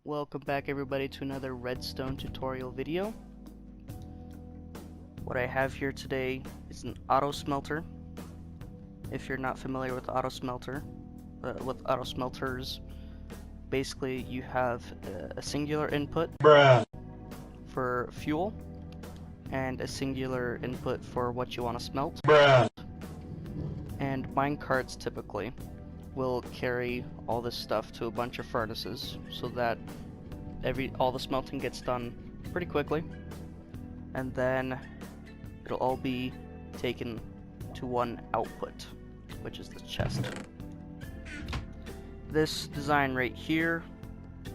Welcome back everybody to another Redstone tutorial video. What I have here today is an auto smelter. If you're not familiar with auto smelters, basically you have a singular input for fuel and a singular input for what you want to smelt. And minecarts typically will carry all this stuff to a bunch of furnaces so that all the smelting gets done pretty quickly, and then it'll all be taken to one output, which is the chest. This design right here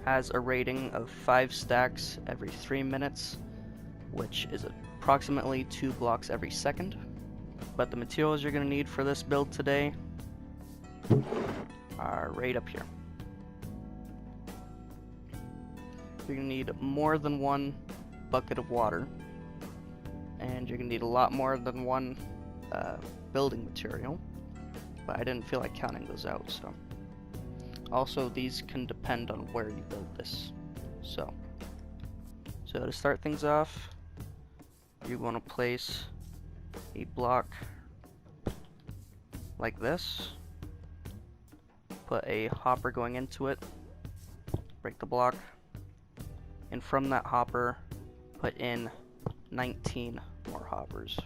has a rating of 5 stacks every 3 minutes, which is approximately 2 blocks every second. But the materials you're going to need for this build today are right up here. You're going to need more than one bucket of water, and you're going to need a lot more than one building material, but I didn't feel like counting those out. So also these can depend on where you build this. So to start things off, you want to place a block like this, put a hopper going into it, break the block, and from that hopper put in 19 more hoppers.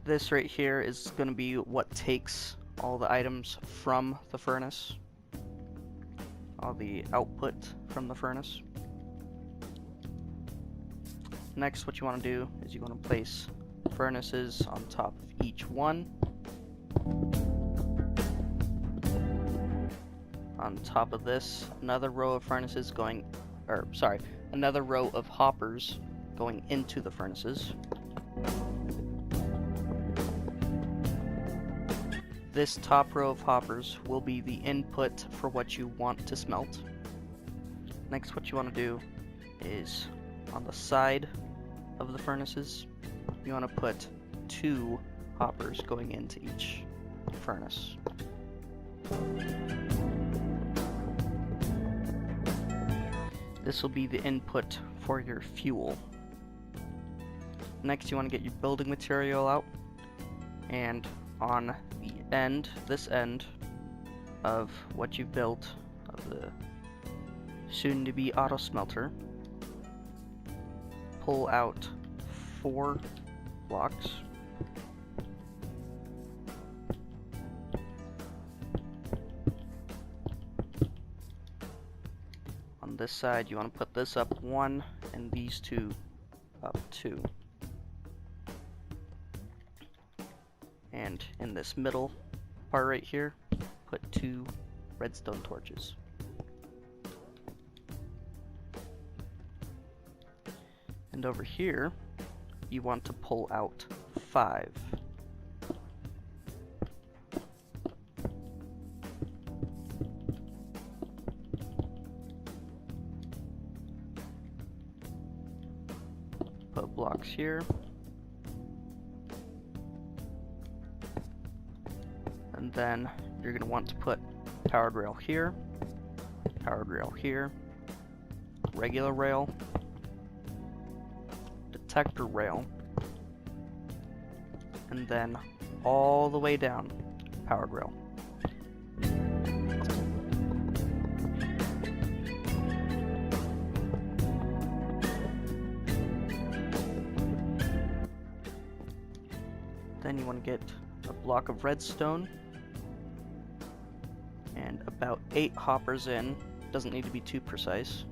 This right here is going to be what takes all the items from the furnace, all the output from the furnace. Next, what you want to do is you want to place furnaces on top of each one. On top of this, another row of furnaces going, another row of hoppers going into the furnaces. This top row of hoppers will be the input for what you want to smelt. Next, what you want to do is on the side of the furnaces, you want to put 2 hoppers going into each furnace. This will be the input for your fuel. Next, you want to get your building material out, and on the end, this end of what you've built of the soon-to-be auto smelter, pull out 4 blocks. On this side, you want to put this up 1 and these 2 up 2. And in this middle part right here, put 2 redstone torches. And over here, you want to pull out 5. Put blocks here. And then you're going to want to put powered rail here, regular rail, detector rail, and then all the way down, powered rail. Then you want to get a block of redstone and about 8 hoppers in. Doesn't need to be too precise.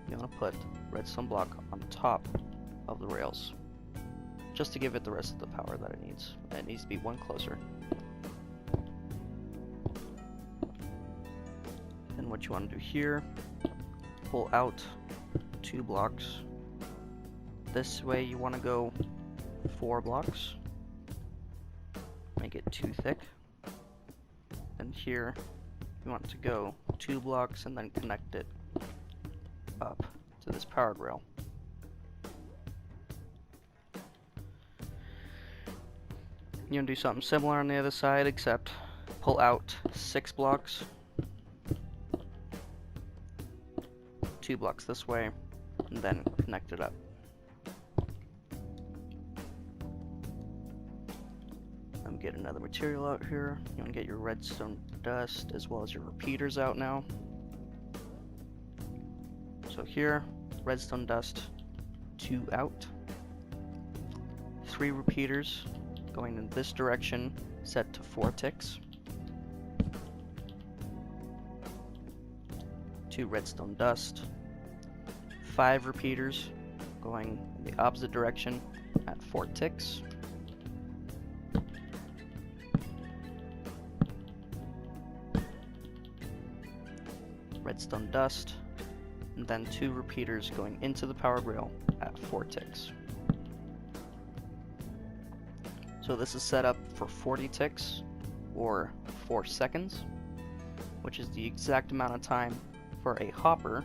You want to put redstone block on top of the rails, just to give it the rest of the power that it needs. And it needs to be 1 closer. And what you want to do here, pull out 2 blocks. This way you want to go 4 blocks. Make it too thick. And here you want to go 2 blocks and then connect it up to this powered rail. You're gonna do something similar on the other side, except pull out 6 blocks. 2 blocks this way, and then connect it up. Get another material out here. You want to get your redstone dust as well as your repeaters out now. So here, redstone dust, 2 out. 3 repeaters going in this direction, set to 4 ticks. 2 redstone dust. 5 repeaters going in the opposite direction at 4 ticks. Redstone dust, and then 2 repeaters going into the power rail at 4 ticks. So this is set up for 40 ticks, or 4 seconds, which is the exact amount of time for a hopper,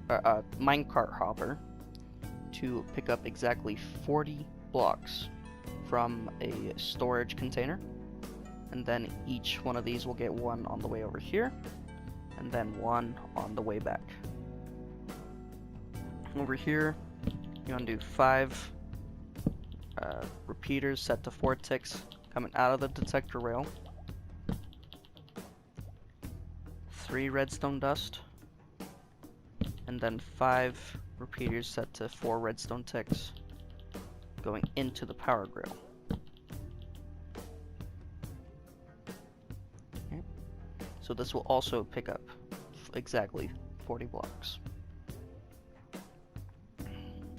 a minecart hopper, to pick up exactly 40 blocks from a storage container, and then each one of these will get 1 on the way over here, and then 1 on the way back. Over here, you want to do 5 repeaters set to 4 ticks coming out of the detector rail. 3 redstone dust, and then 5 repeaters set to 4 redstone ticks going into the power rail. Okay. So this will also pick up exactly 40 blocks.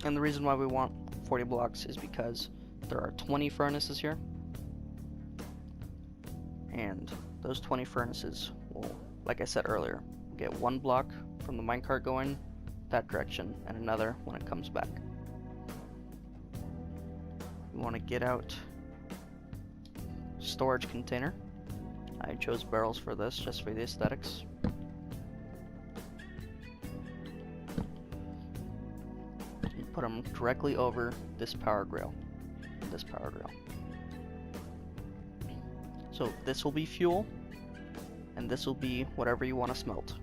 And the reason why we want 40 blocks is because there are 20 furnaces here, and those 20 furnaces will, like I said earlier, get 1 block from the minecart going that direction and another when it comes back. We want to get out storage container. I chose barrels for this just for the aesthetics. And put them directly over this power rail. So this will be fuel, and this will be whatever you want to smelt.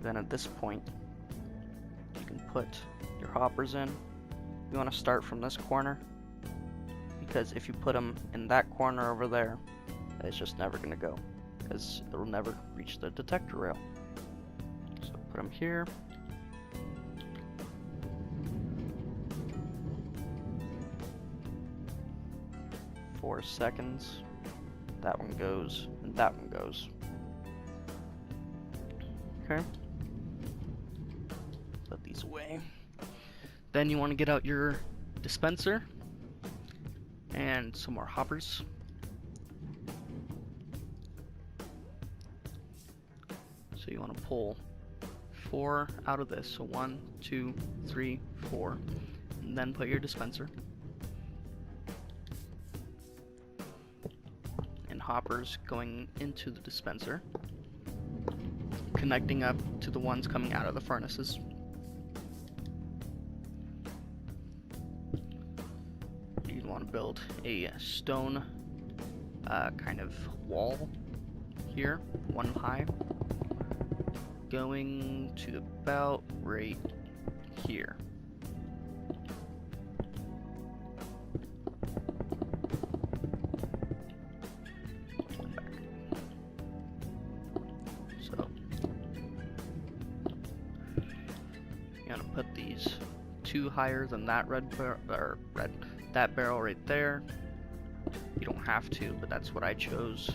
Then at this point, you can put your hoppers in. You want to start from this corner, because if you put them in that corner over there, it's just never going to go, because it will never reach the detector rail. So put them here. For 4 seconds. That one goes, and that one goes. Okay. Put these away. Then you want to get out your dispenser and some more hoppers. So you want to pull 4 out of this. So 1, 2, 3, 4, and then put your dispenser. And hoppers going into the dispenser, connecting up to the ones coming out of the furnaces. You'd want to build a stone kind of wall here, 1 high, going to about right here. So you gotta put these 2 higher than that that barrel right there. You don't have to, but that's what I chose.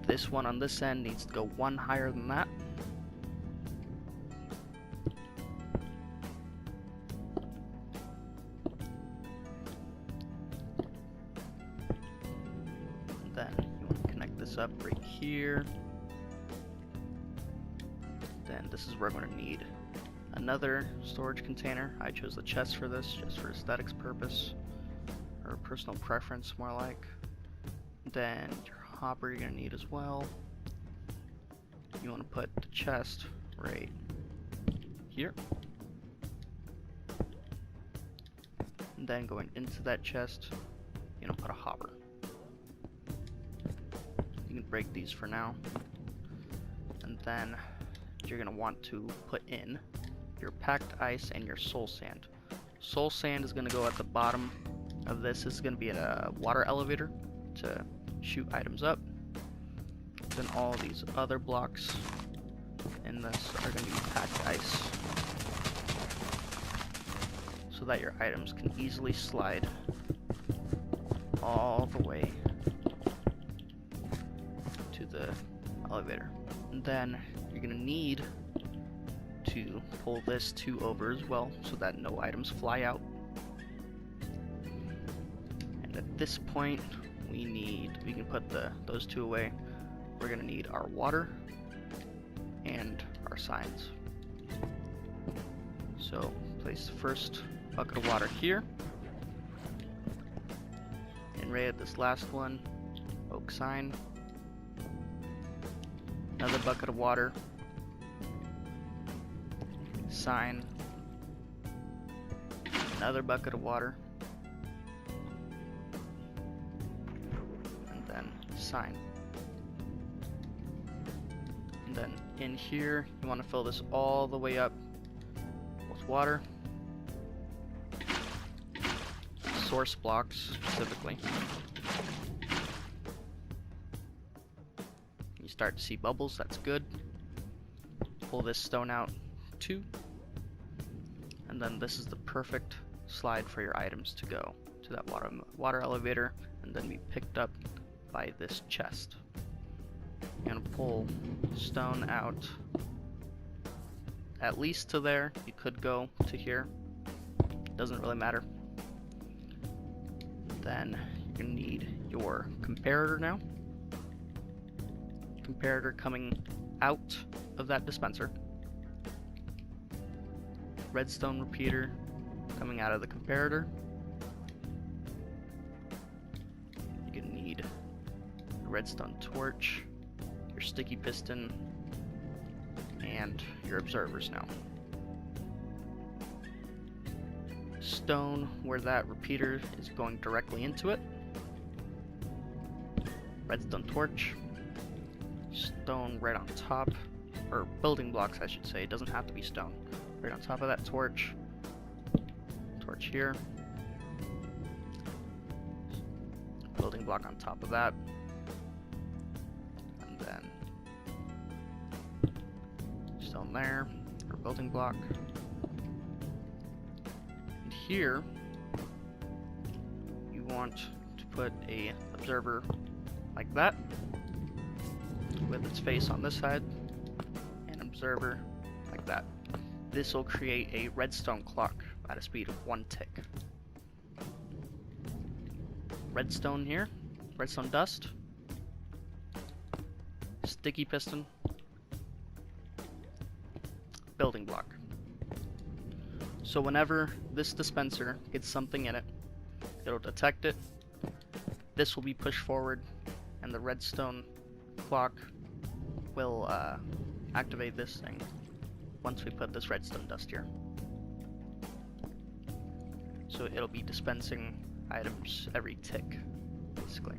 This one on this end needs to go 1 higher than that. And then you want to connect this up right here. Then this is where I'm going to need another storage container. I chose the chest for this, just for aesthetics purpose, or personal preference more like. Then your hopper you're going to need as well. you want to put the chest right here. And then going into that chest, put a hopper. You can break these for now. And then you're going to want to put in your packed ice and your soul sand. Soul sand is going to go at the bottom of this. This is going to be a water elevator to shoot items up. Then all these other blocks in this are going to be packed ice, so that your items can easily slide all the way to the elevator. And then you're going to need to pull this 2 over as well, so that no items fly out. And at this point, we can put those 2 away. We're going to need our water and our signs. So place the first bucket of water here, and right at this last one, oak sign. Another bucket of water, sign, another bucket of water, and then sign. And then in here, you want to fill this all the way up with water. Source blocks specifically. You start to see bubbles, that's good. Pull this stone out too. And then this is the perfect slide for your items to go to that water elevator and then be picked up by this chest. You're gonna pull stone out at least to there. You could go to here, doesn't really matter. Then you're gonna need your comparator now. Comparator coming out of that dispenser. Redstone repeater coming out of the comparator. You're gonna need a redstone torch, your sticky piston, and your observers now. Stone where that repeater is going directly into it. Redstone torch. Stone right on top, or building blocks I should say, it doesn't have to be stone. Right on top of that torch. Torch here. Building block on top of that. And then stone there, or building block. And here, you want to put a observer like that, with its face on this side, and observer like that. This will create a redstone clock at a speed of 1 tick. Redstone here, redstone dust, sticky piston, building block. So whenever this dispenser gets something in it, it'll detect it, this will be pushed forward, and the redstone clock will activate this thing once we put this redstone dust here. So it'll be dispensing items every tick, basically.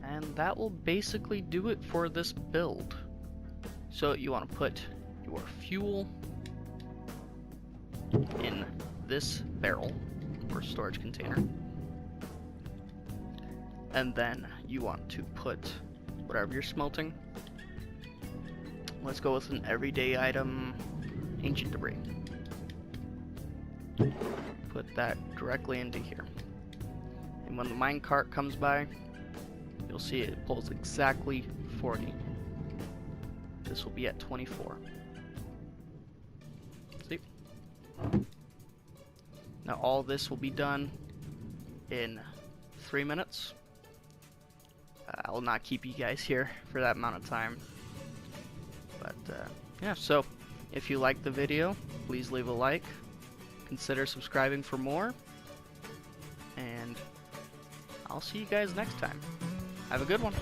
And that will basically do it for this build. So you want to put your fuel in this barrel or storage container, and then you want to put whatever you're smelting. Let's go with an everyday item, ancient debris. Put that directly into here. And when the minecart comes by, you'll see it pulls exactly 40. This will be at 24. See? Now all this will be done in 3 minutes. I will not keep you guys here for that amount of time. But yeah, so if you liked the video, please leave a like, consider subscribing for more, and I'll see you guys next time. Have a good one.